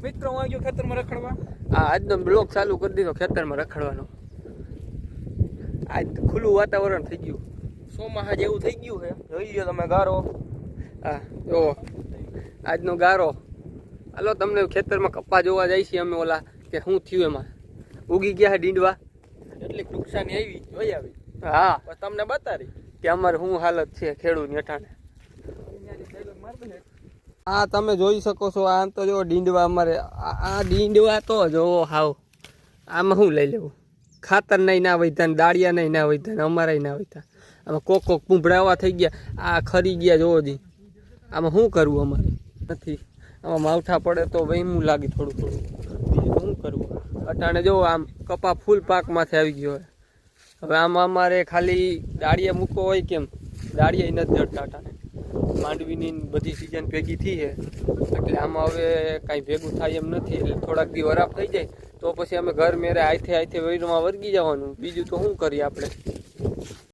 મિત્રો હું ગયો ખેતરમાં રખડવા. હા, આજનો બ્લોગ ચાલુ કરી દીધો ખેતરમાં રખડવાનો. આજ ખુલ્લું વાતાવરણ થઈ ગયું, ચોમાસા જેવું થઈ ગયું છે. જોઈ લ્યો તમે ગારો. હા જો આજનો ગારો. હાલો તમને ખેતરમાં કપ્પા જોવા જાય છે અમે. ઓલા કે શું થયું એમાં ઉગી ગયા છે ડીંડવા, એટલી નુકસાની આવી જોઈ આવી. હા બસ તમને બતાવી કે અમારે શું હાલત છે ખેડૂતની અટાણે. હા તમે જોઈ શકો છો. આમ તો જો ડીંડવા અમારે આ ડીંડવા તો જોવો હાવ. આમાં શું લઈ લેવું? ખાતર નહીં ના વૈધા ને દાળિયા નહીં ના વૈધા ને અમારા ના વૈધા. આમાં કોક પૂંભળાવા થઈ ગયા. આ ખરી ગયા જોવો જી. આમાં શું કરવું અમારે નથી. આમાં માવઠા પડે તો વહીમું લાગે થોડું થોડું. બીજું શું કરવું? અટાણે જો આમ કપા ફૂલ પાકમાંથી આવી ગયો હોય. હવે આમાં અમારે ખાલી દાળિયા મૂકવો હોય કેમ? દાળિયા નથી જડતા અટાણે. માંડવીની બધી સિઝન ભેગી થઈ છે એટલે આમાં હવે કાંઈ ભેગું થાય એમ નથી. એટલે થોડાક દી વરાપ થઈ જાય તો પછી અમે ઘર મેરે આઈથે વહીરમાં વર્ગી જવાનું. બીજું તો શું કરીએ આપણે?